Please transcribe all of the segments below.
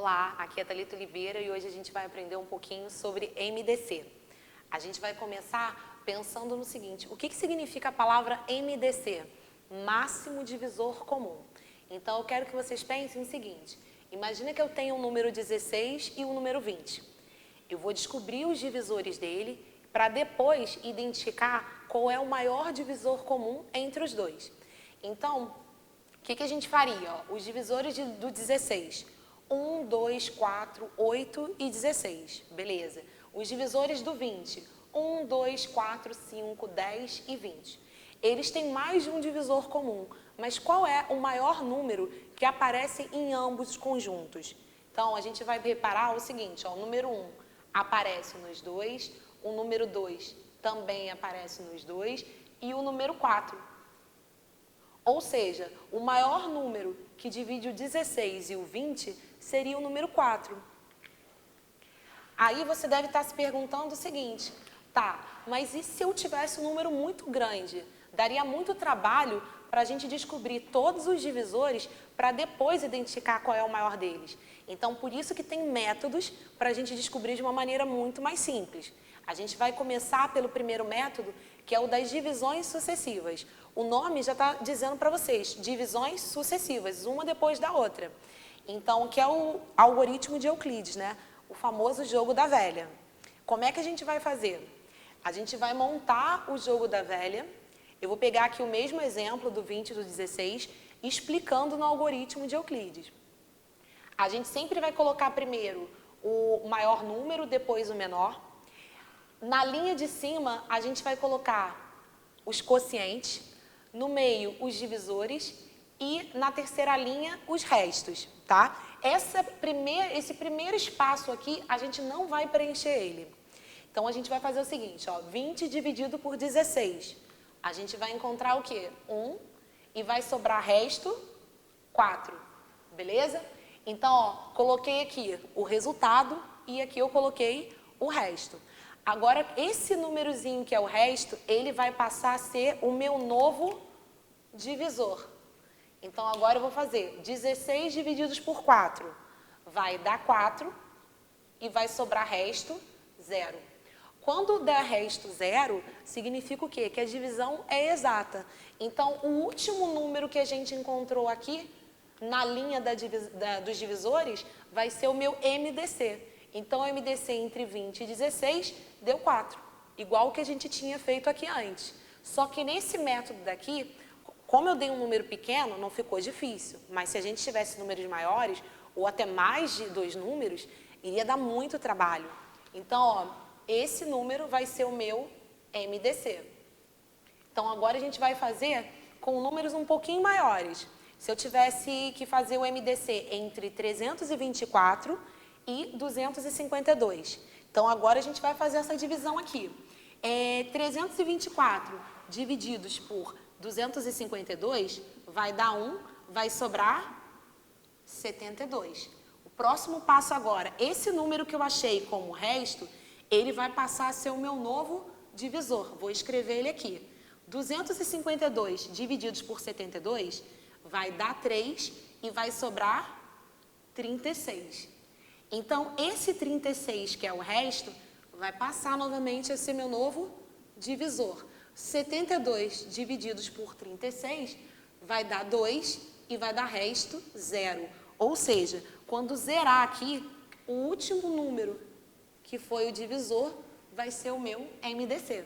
Olá, aqui é a Thalita Oliveira e hoje a gente vai aprender um pouquinho sobre MDC. A gente vai começar pensando no seguinte, o que significa a palavra MDC? Máximo divisor comum. Então, eu quero que vocês pensem o seguinte, imagina que eu tenho um número 16 e um número 20. Eu vou descobrir os divisores dele para depois identificar qual é o maior divisor comum entre os dois. Então, o que a gente faria? Ó, os divisores do 16, 1, 2, 4, 8 e 16, beleza. Os divisores do 20, 1, 2, 4, 5, 10 e 20. Eles têm mais de um divisor comum, mas qual é o maior número que aparece em ambos os conjuntos? Então, a gente vai reparar o seguinte, ó, o número 1 aparece nos dois, o número 2 também aparece nos dois e o número 4. Ou seja, o maior número que divide o 16 e o 20 seria o número 4. Aí você deve estar se perguntando o seguinte, tá, mas e se eu tivesse um número muito grande? Daria muito trabalho para a gente descobrir todos os divisores para depois identificar qual é o maior deles. Então, por isso que tem métodos para a gente descobrir de uma maneira muito mais simples. A gente vai começar pelo primeiro método, que é o das divisões sucessivas. O nome já está dizendo para vocês, divisões sucessivas, uma depois da outra. Então, que é o algoritmo de Euclides, né? O famoso jogo da velha. Como é que a gente vai fazer? A gente vai montar o jogo da velha. Eu vou pegar aqui o mesmo exemplo do 20 e do 16, explicando no algoritmo de Euclides. A gente sempre vai colocar primeiro o maior número, depois o menor. Na linha de cima, a gente vai colocar os quocientes, no meio os divisores e na terceira linha os restos, tá? Esse primeiro espaço aqui, a gente não vai preencher ele. Então, a gente vai fazer o seguinte, ó, 20 dividido por 16. A gente vai encontrar o quê? 1 e vai sobrar resto 4, beleza? Então, ó, coloquei aqui o resultado e aqui eu coloquei o resto. Agora, esse númerozinho que é o resto, ele vai passar a ser o meu novo divisor. Então, agora eu vou fazer 16 divididos por 4. Vai dar 4 e vai sobrar resto 0. Quando der resto 0, significa o quê? Que a divisão é exata. Então, o último número que a gente encontrou aqui, na linha dos divisores, vai ser o meu MDC. Então, o MDC entre 20 e 16 deu 4, igual o que a gente tinha feito aqui antes. Só que nesse método daqui, como eu dei um número pequeno, não ficou difícil. Mas se a gente tivesse números maiores, ou até mais de 2 números, iria dar muito trabalho. Então, ó, esse número vai ser o meu MDC. Então, agora a gente vai fazer com números um pouquinho maiores. Se eu tivesse que fazer o MDC entre 324 e 252. Então, agora a gente vai fazer essa divisão aqui. 324 divididos por 252 vai dar 1, vai sobrar 72. O próximo passo agora, esse número que eu achei como resto, ele vai passar a ser o meu novo divisor. Vou escrever ele aqui. 252 divididos por 72 vai dar 3 e vai sobrar 36. Então, esse 36, que é o resto, vai passar novamente a ser meu novo divisor. 72 divididos por 36 vai dar 2 e vai dar resto 0. Ou seja, quando zerar aqui, o último número que foi o divisor vai ser o meu MDC.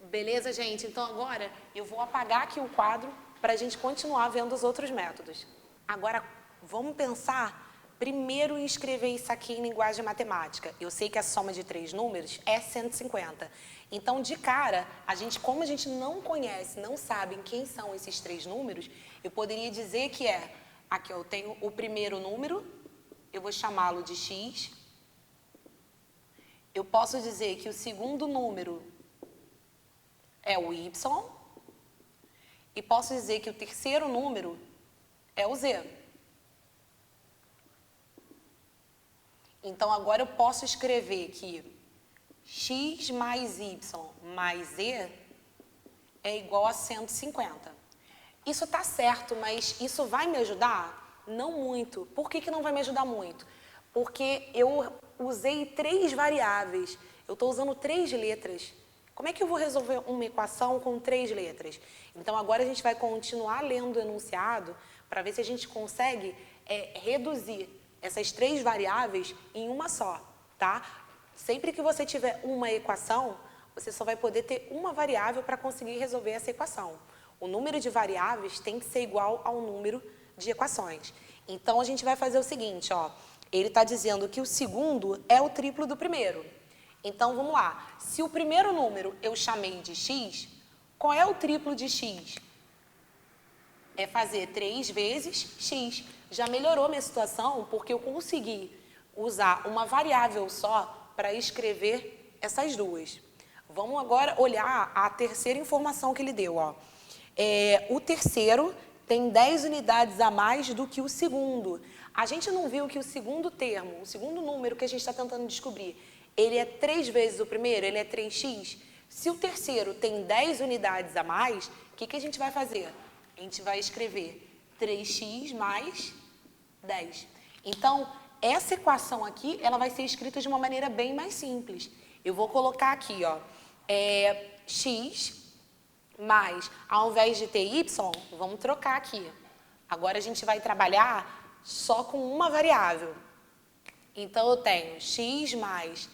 Beleza, gente? Então, agora eu vou apagar aqui o quadro para a gente continuar vendo os outros métodos. Agora, vamos pensar primeiro em escrever isso aqui em linguagem matemática. Eu sei que a soma de 3 números é 150. Então, de cara, como a gente não conhece, não sabe quem são esses 3 números, eu poderia dizer que aqui eu tenho o primeiro número, eu vou chamá-lo de x. Eu posso dizer que o segundo número é o y. E posso dizer que o terceiro número é o z. Então, agora eu posso escrever que x mais y mais z é igual a 150. isso está certo, mas isso vai me ajudar? Não muito. Por que não vai me ajudar muito? Porque eu usei 3 variáveis, eu estou usando 3 letras. Como é que eu vou resolver uma equação com 3 letras? Então, agora a gente vai continuar lendo o enunciado para ver se a gente consegue reduzir essas 3 variáveis em uma só, tá? Sempre que você tiver uma equação, você só vai poder ter uma variável para conseguir resolver essa equação. O número de variáveis tem que ser igual ao número de equações. Então, a gente vai fazer o seguinte, ó. Ele está dizendo que o segundo é o triplo do primeiro. Então, vamos lá. Se o primeiro número eu chamei de x, qual é o triplo de x? É fazer 3 vezes x. Já melhorou minha situação, porque eu consegui usar uma variável só para escrever essas duas. Vamos agora olhar a terceira informação que ele deu, ó. O terceiro tem 10 unidades a mais do que o segundo. A gente não viu que o segundo termo, o segundo número que a gente está tentando descobrir, ele é 3 vezes o primeiro, ele é 3x. Se o terceiro tem 10 unidades a mais, o que a gente vai fazer? A gente vai escrever 3x mais 10. Então, essa equação aqui, ela vai ser escrita de uma maneira bem mais simples. Eu vou colocar aqui, ó, x mais, ao invés de ter y, vamos trocar aqui. Agora a gente vai trabalhar só com uma variável. Então, eu tenho x mais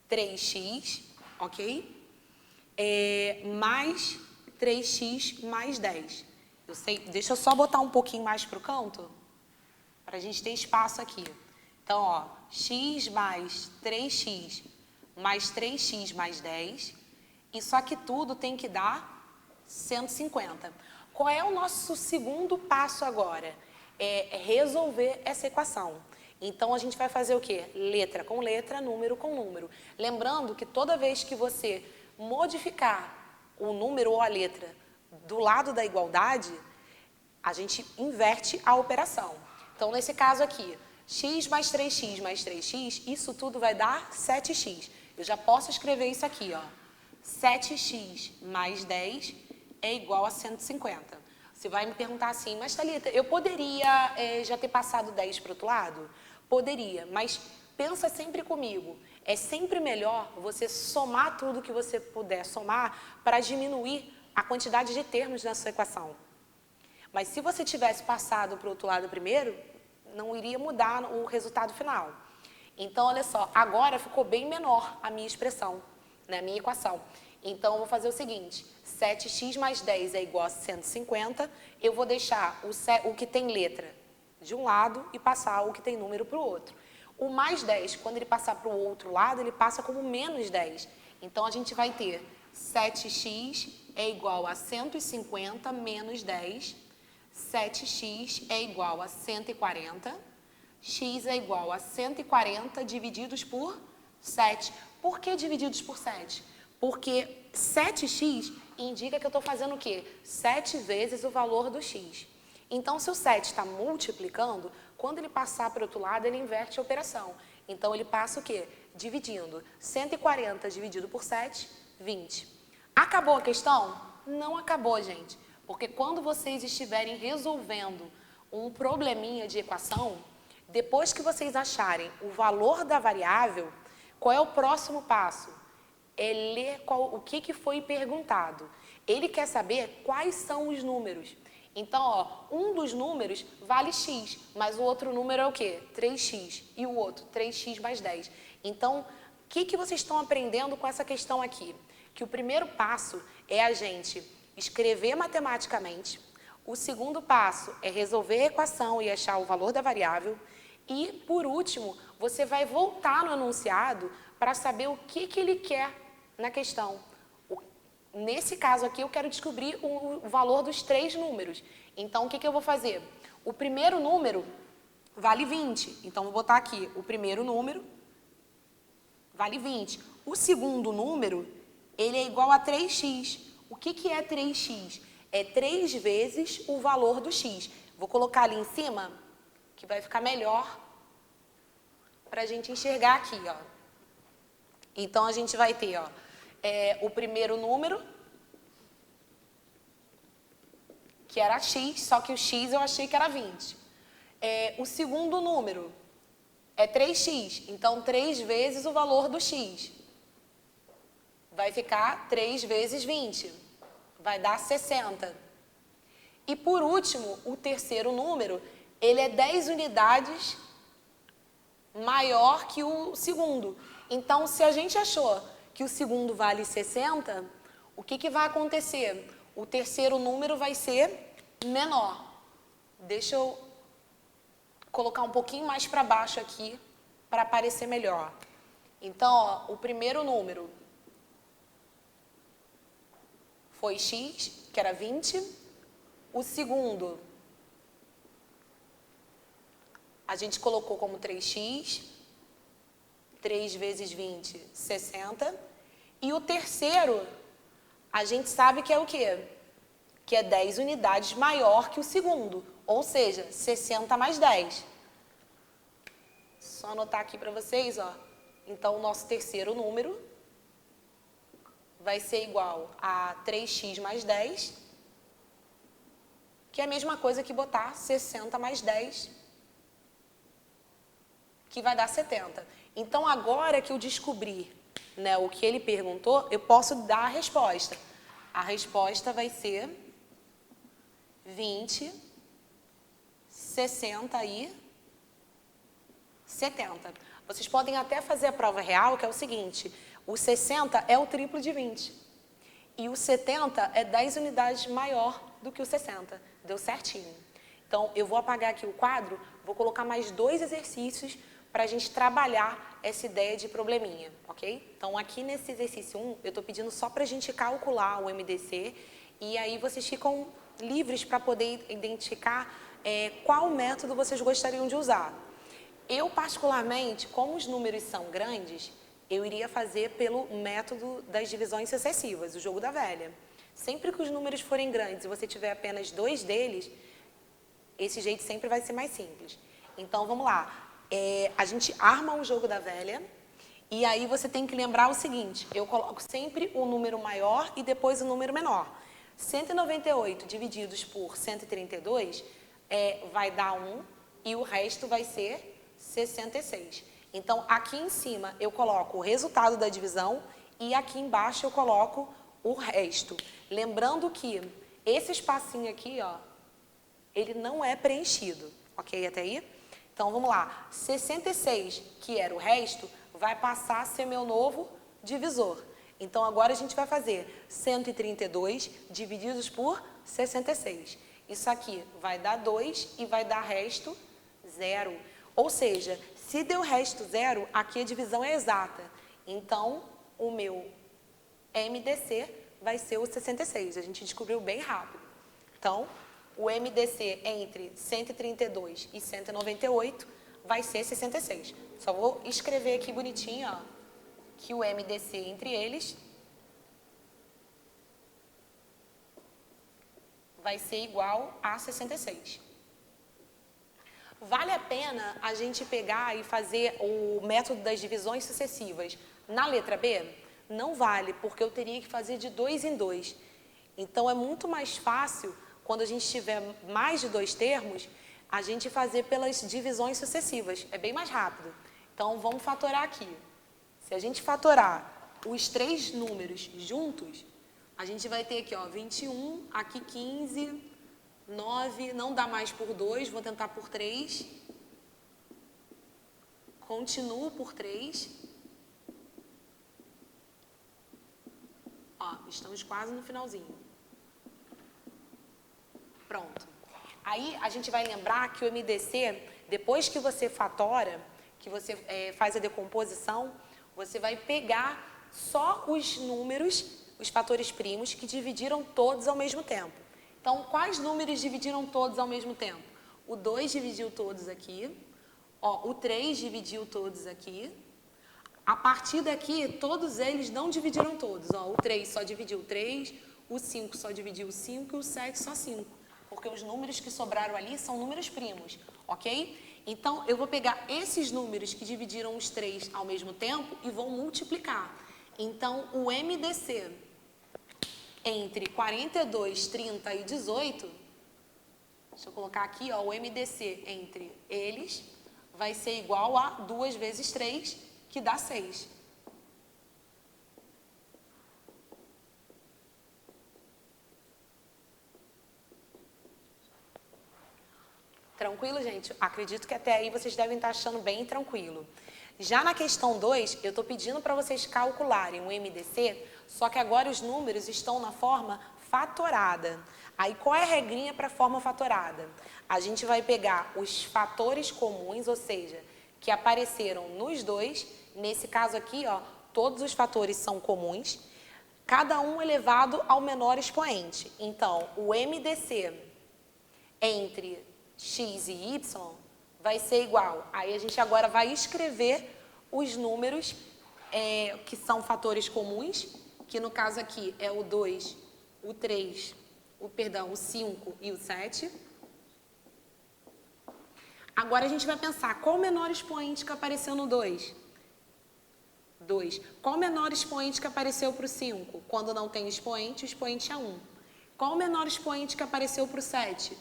3x, ok? Mais 3x mais 10. Eu sei, deixa eu só botar um pouquinho mais para o canto, para a gente ter espaço aqui. Então, ó, x mais 3x mais 3x mais 10. Isso aqui tudo tem que dar 150. Qual é o nosso segundo passo agora? É resolver essa equação. Então, a gente vai fazer o quê? Letra com letra, número com número. Lembrando que toda vez que você modificar o número ou a letra do lado da igualdade, a gente inverte a operação. Então, nesse caso aqui, x mais 3x mais 3x, isso tudo vai dar 7x. Eu já posso escrever isso aqui, ó. 7x mais 10 é igual a 150. Você vai me perguntar assim, mas Thalita, eu poderia já ter passado 10 para o outro lado? Poderia, mas pensa sempre comigo. É sempre melhor você somar tudo que você puder somar para diminuir a quantidade de termos na sua equação. Mas se você tivesse passado para o outro lado primeiro, não iria mudar o resultado final. Então, olha só, agora ficou bem menor a minha expressão, né, a minha equação. Então, eu vou fazer o seguinte, 7x mais 10 é igual a 150, eu vou deixar o que tem letra de um lado e passar o que tem número para o outro. O mais 10, quando ele passar para o outro lado, ele passa como menos 10. Então, a gente vai ter 7x é igual a 150 menos 10, 7x é igual a 140, x é igual a 140 divididos por 7. Por que divididos por 7? Porque 7x indica que eu estou fazendo o quê? 7 vezes o valor do x. Então, se o 7 está multiplicando, quando ele passar para o outro lado, ele inverte a operação. Então, ele passa o quê? Dividindo. 140 dividido por 7, 20. Acabou a questão? Não acabou, gente. Porque quando vocês estiverem resolvendo um probleminha de equação, depois que vocês acharem o valor da variável, qual é o próximo passo? É ler o que foi perguntado. Ele quer saber quais são os números. Então, ó, um dos números vale x, mas o outro número é o quê? 3x. E o outro, 3x mais 10. Então, o que vocês estão aprendendo com essa questão aqui? Que o primeiro passo é a gente escrever matematicamente. O segundo passo é resolver a equação e achar o valor da variável. E, por último, você vai voltar no enunciado para saber o que ele quer na questão. Nesse caso aqui, eu quero descobrir o valor dos 3 números. Então, o que eu vou fazer? O primeiro número vale 20. Então, vou botar aqui, o primeiro número vale 20. O segundo número, ele é igual a 3x. O que é 3x? É 3 vezes o valor do x. Vou colocar ali em cima, que vai ficar melhor para a gente enxergar aqui, ó. Então, a gente vai ter, ó, o primeiro número, que era x, só que o x eu achei que era 20. O segundo número é 3x, então 3 vezes o valor do x. Vai ficar 3 vezes 20, vai dar 60. E por último, o terceiro número, ele é 10 unidades maior que o segundo. Então, se a gente achou que o segundo vale 60, o que vai acontecer? O terceiro número vai ser menor. Deixa eu colocar um pouquinho mais para baixo aqui, para aparecer melhor. Então, ó, o primeiro número foi x, que era 20. O segundo, a gente colocou como 3x. 3 vezes 20, 60. E o terceiro, a gente sabe que é o quê? Que é 10 unidades maior que o segundo. Ou seja, 60 mais 10. Só anotar aqui para vocês, ó. Então, o nosso terceiro número vai ser igual a 3x mais 10, que é a mesma coisa que botar 60 mais 10, que vai dar 70. Então, agora que eu descobri, né, o que ele perguntou, eu posso dar a resposta. A resposta vai ser 20, 60 e 70. Vocês podem até fazer a prova real, que é o seguinte: o 60 é o triplo de 20. E o 70 é 10 unidades maior do que o 60. Deu certinho. Então, eu vou apagar aqui o quadro, vou colocar mais 2 exercícios para a gente trabalhar essa ideia de probleminha, ok? Então, aqui nesse exercício 1, eu estou pedindo só para a gente calcular o MDC, e aí vocês ficam livres para poder identificar qual método vocês gostariam de usar. Eu, particularmente, como os números são grandes, eu iria fazer pelo método das divisões sucessivas, o jogo da velha. Sempre que os números forem grandes e você tiver apenas 2 deles, esse jeito sempre vai ser mais simples. Então, vamos lá. A gente arma o jogo da velha e aí você tem que lembrar o seguinte: eu coloco sempre o número maior e depois o número menor. 198 divididos por 132 vai dar 1 e o resto vai ser 66. Então, aqui em cima eu coloco o resultado da divisão e aqui embaixo eu coloco o resto. Lembrando que esse espacinho aqui, ó, ele não é preenchido, ok? Até aí? Então, vamos lá. 66, que era o resto, vai passar a ser meu novo divisor. Então, agora a gente vai fazer 132 divididos por 66. Isso aqui vai dar 2 e vai dar resto 0. Ou seja, se deu resto 0, aqui a divisão é exata. Então, o meu MDC vai ser o 66. A gente descobriu bem rápido. Então, o MDC entre 132 e 198 vai ser 66. Só vou escrever aqui bonitinho, ó, que o MDC entre eles vai ser igual a 66. Vale a pena a gente pegar e fazer o método das divisões sucessivas na letra B? Não vale, porque eu teria que fazer de 2 em 2. Então, é muito mais fácil, quando a gente tiver mais de 2 termos, a gente fazer pelas divisões sucessivas. É bem mais rápido. Então, vamos fatorar aqui. Se a gente fatorar os 3 números juntos, a gente vai ter aqui, ó, 21, aqui 15, 9, não dá mais por 2, vou tentar por 3. Continuo por 3. Ó, estamos quase no finalzinho. Pronto. Aí a gente vai lembrar que o MDC, depois que você fatora, que você faz a decomposição, você vai pegar só os números, os fatores primos, que dividiram todos ao mesmo tempo. Então, quais números dividiram todos ao mesmo tempo? O 2 dividiu todos aqui, ó, o 3 dividiu todos aqui. A partir daqui, todos eles não dividiram todos. Ó, o 3 só dividiu 3, o 5 só dividiu 5 e o 7 só 5. Porque os números que sobraram ali são números primos, ok? Então, eu vou pegar esses números que dividiram os 3 ao mesmo tempo e vou multiplicar. Então, o MDC entre 42, 30 e 18 Deixa eu colocar aqui, ó, o MDC entre eles vai ser igual a 2 vezes 3, que dá 6. Tranquilo, gente? Acredito que até aí vocês devem estar achando bem tranquilo. Já na questão 2, eu estou pedindo para vocês calcularem o MDC, só que agora os números estão na forma fatorada. Aí, qual é a regrinha para a forma fatorada? A gente vai pegar os fatores comuns, ou seja, que apareceram nos dois. Nesse caso aqui, ó, todos os fatores são comuns, cada um elevado ao menor expoente. Então, o MDC entre x e y vai ser igual. Aí a gente agora vai escrever os números que são fatores comuns, que no caso aqui é o 2, o 3, o 5 e o 7. Agora a gente vai pensar, qual o menor expoente que apareceu no 2? 2. Qual o menor expoente que apareceu para o 5? Quando não tem expoente, o expoente é 1. Qual o menor expoente que apareceu para o 7?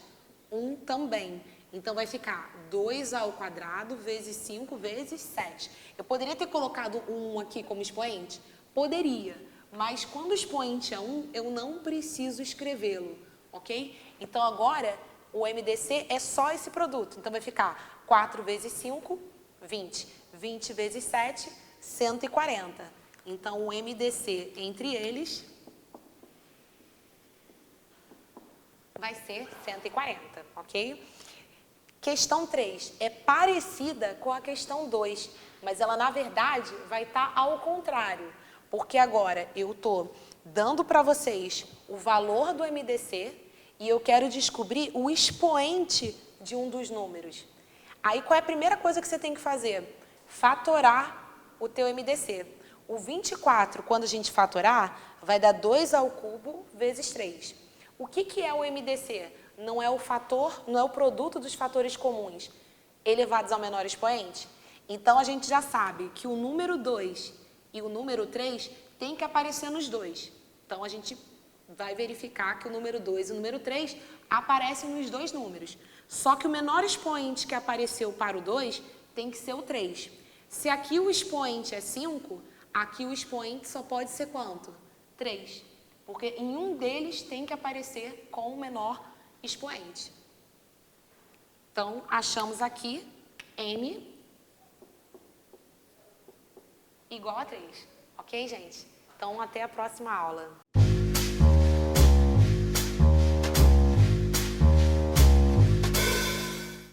1 também. Então, vai ficar 2 ao quadrado vezes 5 vezes 7. Eu poderia ter colocado o 1 aqui como expoente? Poderia. Mas quando o expoente é 1, eu não preciso escrevê-lo, ok? Então, agora, o MDC é só esse produto. Então, vai ficar 4 vezes 5, 20. 20 vezes 7, 140. Então, o MDC entre eles vai ser 140, ok? Questão 3 é parecida com a questão 2, mas ela, na verdade, vai estar ao contrário. Porque agora eu estou dando para vocês o valor do MDC e eu quero descobrir o expoente de um dos números. Aí, qual é a primeira coisa que você tem que fazer? Fatorar o teu MDC. O 24, quando a gente fatorar, vai dar 2 ao cubo vezes 3. O que é o MDC? Não é o fator, não é o produto dos fatores comuns elevados ao menor expoente? Então, a gente já sabe que o número 2 e o número 3 tem que aparecer nos dois. Então, a gente vai verificar que o número 2 e o número 3 aparecem nos dois números. Só que o menor expoente que apareceu para o 2 tem que ser o 3. Se aqui o expoente é 5, aqui o expoente só pode ser quanto? 3. Porque em um deles tem que aparecer com o menor expoente. Então, achamos aqui M igual a 3. Ok, gente? Então, até a próxima aula.